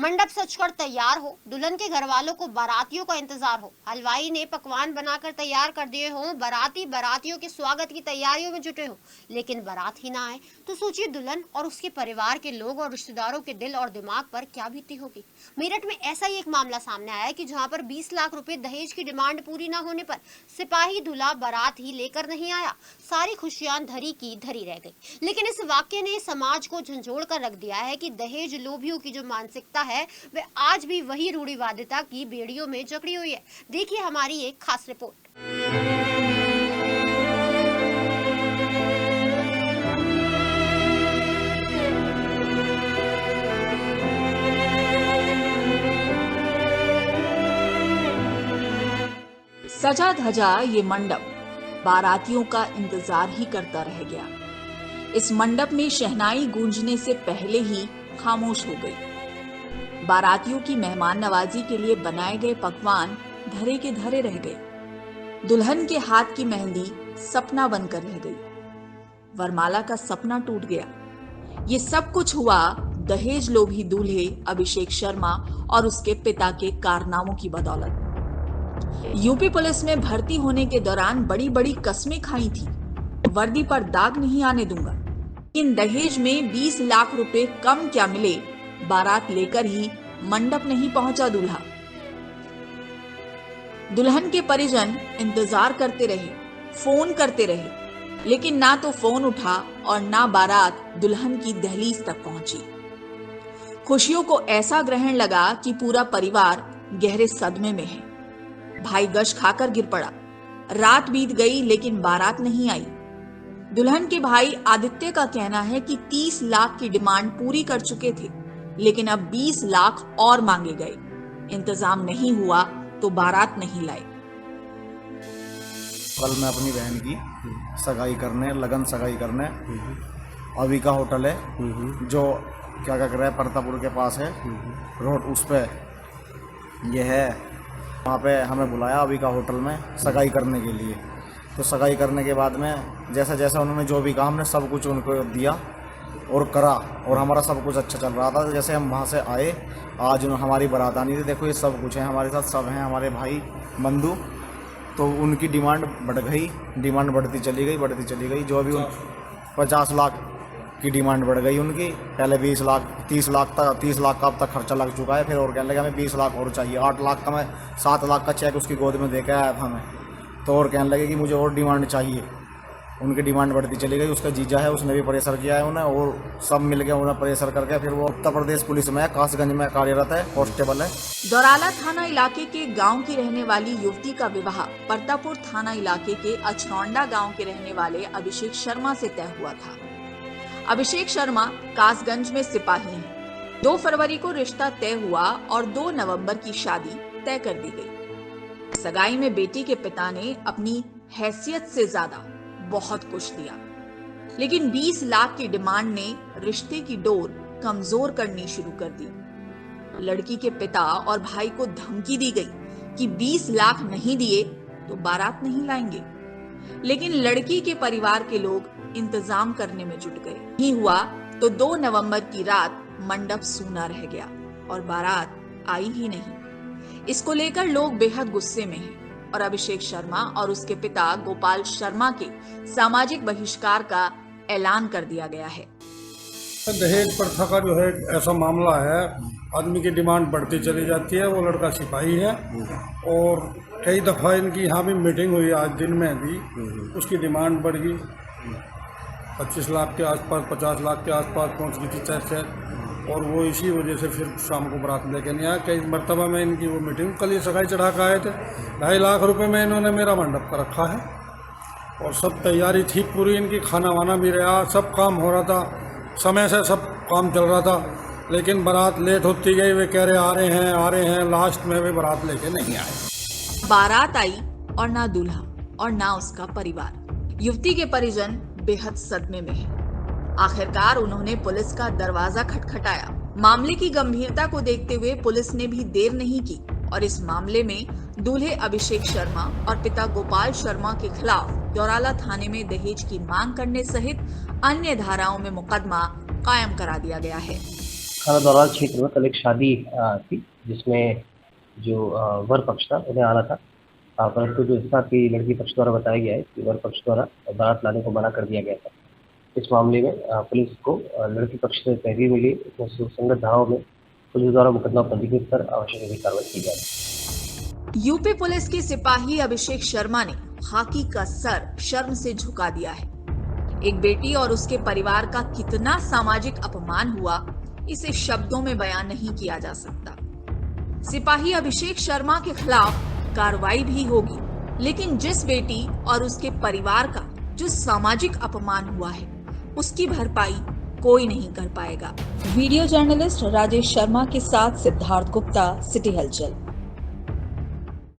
मंडप सजकर तैयार हो, दुल्हन के घर वालों को बारातियों का इंतजार हो, हलवाई ने पकवान बनाकर तैयार कर दिए हो, बाराती बारातियों के स्वागत की तैयारियों में जुटे हो, लेकिन बारात ही ना आए तो सोचिए दुल्हन और उसके परिवार के लोग और रिश्तेदारों के दिल और दिमाग पर क्या बीती होगी। मेरठ में ऐसा ही एक मामला सामने आया कि जहां पर 20 लाख रुपए दहेज की डिमांड पूरी न होने पर सिपाही दूल्हा बारात ही लेकर नहीं आया। सारी खुशियां धरी की धरी रह गई। लेकिन इस वाक्य ने समाज को झंझोड़ कर रख दिया है कि दहेज लोभियों की जो मानसिकता है वे आज भी वही रूढ़िवादिता की बेड़ियों में जकड़ी हुई है। देखिए हमारी एक खास रिपोर्ट। सजा धजा ये मंडप बारातियों का इंतजार ही करता रह गया। इस मंडप में शहनाई गूंजने से पहले ही खामोश हो गई। बारातियों की मेहमान नवाजी के लिए बनाए गए पकवान धरे के धरे रह गए। दुल्हन के हाथ की मेहंदी सपना बनकर रह गई। वरमाला का सपना टूट गया। ये सब कुछ हुआ दहेज लोभी दूल्हे अभिषेक शर्मा और उसके पिता के कारनामों की बदौलत। यूपी पुलिस में भर्ती होने के दौरान बड़ी बड़ी कस्में खाई थी, वर्दी पर दाग नहीं आने दूंगा। इन दहेज में 20 लाख रुपए कम क्या मिले, बारात लेकर ही मंडप नहीं पहुंचा दूल्हा। दुल्हन के परिजन इंतजार करते रहे, फोन करते रहे, लेकिन ना तो फोन उठा और ना बारात दुल्हन की दहलीज तक पहुंची। खुशियों को ऐसा ग्रहण लगा कि पूरा परिवार गहरे सदमे में है। भाई गश खाकर गिर पड़ा। रात बीत गई लेकिन बारात नहीं आई। दुल्हन के भाई आदित्य का कहना है कि 30 लाख की डिमांड पूरी कर चुके थे, लेकिन अब 20 लाख और मांगे गए। इंतजाम नहीं हुआ तो बारात नहीं लाए। कल मैं अपनी बहन की सगाई करने, लगन सगाई करने अविका होटल है जो क्या कह रहा है परतापुर के पास है रोड, उस पे यह है। वहाँ पे हमें बुलाया अविका होटल में सगाई करने के लिए। तो सगाई करने के बाद में जैसा जैसा उन्होंने जो भी कहा हमने सब कुछ उनको दिया और करा, और हमारा सब कुछ अच्छा चल रहा था। जैसे हम वहाँ से आए, आज हमारी बारात आनी थी। देखो ये सब कुछ है हमारे साथ, सब हैं हमारे भाई बंधु। तो उनकी डिमांड बढ़ गई, डिमांड बढ़ती चली गई। जो भी 50 लाख की डिमांड बढ़ गई उनकी। पहले 20 लाख 30 लाख का अब तक खर्चा लग चुका है। फिर और कहने लगे हमें 20 लाख और चाहिए। 8 लाख का, मैं 7 लाख का चेक उसकी गोद में दे के आया था हमें। तो और कहने लगे कि मुझे और डिमांड चाहिए। उनकी डिमांड बढ़ती चली गई। उसका जीजा है, उसने भी प्रेशर किया है उन्हें, और सब मिल के उन्हें प्रेशर करके फिर वो उत्तर प्रदेश पुलिस में कासगंज में कार्यरत है, कांस्टेबल है। दौराला थाना इलाके के गांव की रहने वाली युवती का विवाह परतापुर थाना इलाके के अचरौंडा गांव के रहने वाले अभिषेक शर्मा से तय हुआ था। अभिषेक शर्मा कासगंज में सिपाही हैं। 2 फरवरी को रिश्ता तय हुआ और 2 नवंबर की शादी तय कर दी गई। सगाई में बेटी के पिता ने अपनी हैसियत से ज्यादा बहुत कुछ दिया, लेकिन 20 लाख की डिमांड ने रिश्ते की डोर कमजोर करनी शुरू कर दी। लड़की के पिता और भाई को धमकी दी गई कि 20 लाख नहीं दिए तो बारात नहीं लाएंगे, लेकिन लड़की के परिवार के लोग इंतजाम करने में जुट गए। नहीं हुआ तो 2 नवंबर की रात मंडप सूना रह गया और बारात आई ही नहीं। इसको लेकर लोग बेहद गुस्से में हैं और अभिषेक शर्मा और उसके पिता गोपाल शर्मा के सामाजिक बहिष्कार का ऐलान कर दिया गया है। दहेज प्रथा का जो है ऐसा मामला है, आदमी की डिमांड बढ़ती चली जाती है। वो लड़का सिपाही है और कई दफ़ा इनकी यहाँ भी मीटिंग हुई, आज दिन में भी उसकी डिमांड बढ़ गई। 25 लाख के आसपास, 50 लाख के आसपास पहुँच गई थी चर्चा, और वो इसी वजह से फिर शाम को बारात लेके नहीं आया। कई मरतबा में इनकी वो मीटिंग, कल ये सगाई चढ़ा कर आए थे। 2.5 लाख रुपए में इन्होंने मेरा मंडप का रखा है और सब तैयारी थी पूरी इनकी, खाना वाना भी रहा, सब काम हो रहा था, समय से सब काम चल रहा था। लेकिन बारात लेट होती गई। वे कह रहे आ रहे हैं, लास्ट में वे बारात लेके नहीं आए। बारात आई और ना दूल्हा और ना उसका परिवार। युवती के परिजन बेहद सदमे में हैं। आखिरकार उन्होंने पुलिस का दरवाजा खटखटाया। मामले की गंभीरता को देखते हुए पुलिस ने भी देर नहीं की और इस मामले में दूल्हे अभिषेक शर्मा और पिता गोपाल शर्मा के खिलाफ दौराला थाने में दहेज की मांग करने सहित अन्य धाराओं में मुकदमा कायम करा दिया गया है। थाना दौरान क्षेत्र में कल एक शादी थी, जिसमें जो वर पक्ष था उन्हें आना था, परंतु जो इसका की लड़की पक्ष द्वारा बताया गया है कि वर पक्ष द्वारा बारात लाने को मना कर दिया गया था। इस मामले में पुलिस को लड़की पक्ष से तहरीर मिली, उसमें संगत धाराओं में पुलिस द्वारा मुकदमा पंजीकृत कर आवश्यक कार्रवाई की जाए। यूपी पुलिस के सिपाही अभिषेक शर्मा ने खाकी का सर शर्म से झुका दिया है। एक बेटी और उसके परिवार का कितना सामाजिक अपमान हुआ, इसे शब्दों में बयान नहीं किया जा सकता। सिपाही अभिषेक शर्मा के खिलाफ कार्रवाई भी होगी, लेकिन जिस बेटी और उसके परिवार का जो सामाजिक अपमान हुआ है, उसकी भरपाई कोई नहीं कर पाएगा। वीडियो जर्नलिस्ट राजेश शर्मा के साथ सिद्धार्थ गुप्ता, सिटी हलचल।